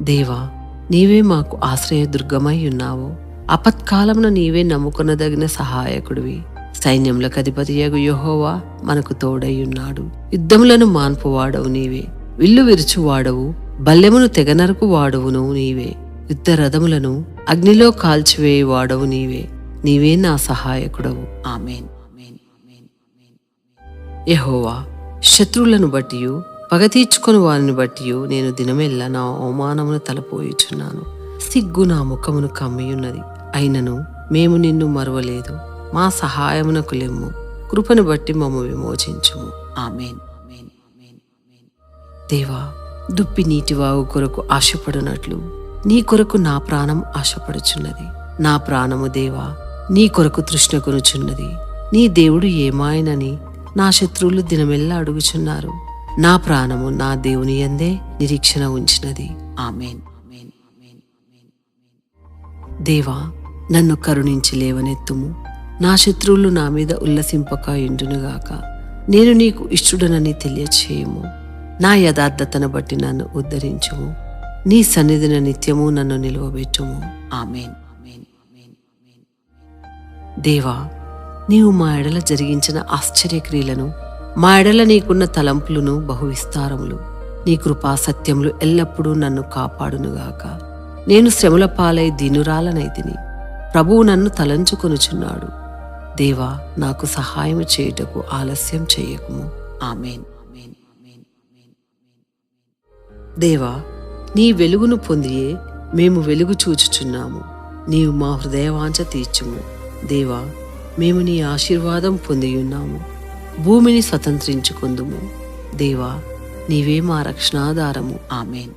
దేవా, నీవే మాకు ఆశ్రయదుర్గమై ఉన్నావు. ఆపత్కాలమున నీవే నమ్ముకొనదగిన సహాయకుడివి. సైన్యములకు అధిపతియగు యెహోవా మనకు తోడై ఉన్నాడు. యుద్ధములను మాన్పువాడవు నీవే, విల్లు విరుచువాడవు, బల్లెమును తెగనరకు వాడవును నీవే. యుద్ధ రథములను అగ్నిలో కాల్చివేయువాడవు నీవే. నీవే నా సహాయకుడవు. ఆమేన్. యెహోవా, శత్రువులను బట్టియు పగ తీర్చుకొని వారిని బట్టియు నేను దినమెల్లా నా అవమానమును తలపోయుచున్నాను. సిగ్గు నా ముఖమును కమ్మియున్నది. అయినను మేము నిన్ను మరువలేదు. మా సహాయమునకు లెమ్ము. కృపను బట్టి మమ్ము విమోచించుము. ఆమేన్. దేవా, దుప్పి నీటివాగు కొరకు ఆశపడునట్లు నీ కొరకు నా ప్రాణం ఆశపడుచున్నది. నా ప్రాణము దేవా, నీ కొరకు తృష్ణ కొనుచున్నది. నీ దేవుడు ఏమాయనని నా శత్రువులు దినమెల్లా అడుగుచున్నారు. నా ప్రాణము నా దేవుని యందే నిరీక్షణ ఉంచినది. ఆమేన్. దేవా, నన్ను కరుణించి లేవనెత్తుము. నా శత్రువులు నా మీద ఉల్లసింపక ఎండునుగాక. నేను నీకు ఇష్టడనని తెలియచేయము. నా యథార్థతను బట్టి నన్ను ఉద్ధరించుము. నీ సన్నిధిన నిత్యము నన్ను నిలువబెట్టుము. ఆమేన్. దేవా, నీవు మా ఎడల జరిగించిన ఆశ్చర్యక్రియలను, మా ఎడల నీకున్న తలంపులను బహు విస్తారములు. నీ కృపా సత్యములు ఎల్లప్పుడూ నన్ను కాపాడునుగాక. నేను శ్రమల పాలై దీనురాలనైతిని. ప్రభువు నన్ను తలంచుకొనుచున్నాడు. దేవా, నాకు సహాయము చేయుటకు ఆలస్యం చేయకుము. ఆమేన్. దేవా, నీ వెలుగును పొందియే మేము వెలుగు చూచుచున్నాము. నీవు మా హృదయవాంఛ తీర్చుము. దేవా, మేము నీ ఆశీర్వాదం పొందియున్నాము. భూమిని స్వతంత్రించుకుందుము. దేవా, నీవే మా రక్షణాధారము. ఆమేన్.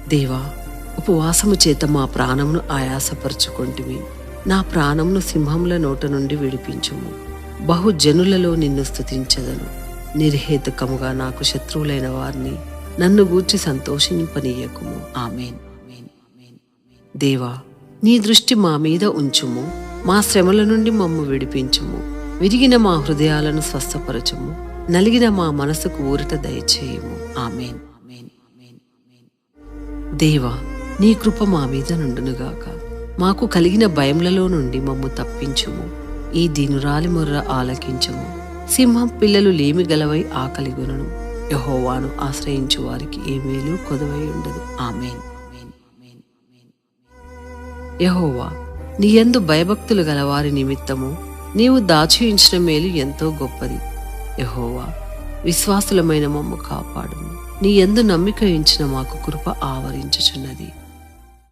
దేవా, ఉపవాసము చేత మా ప్రాణమును ఆయాసపరుచుకొంటిమి. నా ప్రాణమును సింహముల నోట నుండి విడిపించుము. బహుజనులలో నిన్ను స్తుతించదను. నిర్హేతుకముగా నాకు శత్రువులైన వారిని నన్ను గూర్చి సంతోషింపనీయకుము. ఆమేన్. దేవా, నీ దృష్టి మా మీద ఉంచుము. మా శ్రమల నుండి మమ్ము విడిపించుము. విరిగిన మా హృదయాలను స్వస్థపరచుము. నలిగిన మా మనసుకు ఊరట దయచేయము. ఆమేన్. దేవా, నీ కృప మా మీద నుండునుగాక. మాకు కలిగిన భయములలో నుండి మమ్ము తప్పించుము. ఈ దీనురాలి మొర్ర ఆలకించుము. సింహం పిల్లలు లేమి గలవై ఆకలిగొనను. యెహోవాను ఆశ్రయించు వారికి ఏ మేలు కొదవై ఉండదు. ఆమేన్. యెహోవా, నీ యందు భయభక్తులు గలవారి నిమిత్తము నీవు దాచియుంచిన మేలు ఎంతో గొప్పది. యెహోవా, విశ్వాసులమైన మమ్ము కాపాడుము. నీ యందు నమ్మిక ఉంచిన మాకు కృప ఆవరించుచున్నది.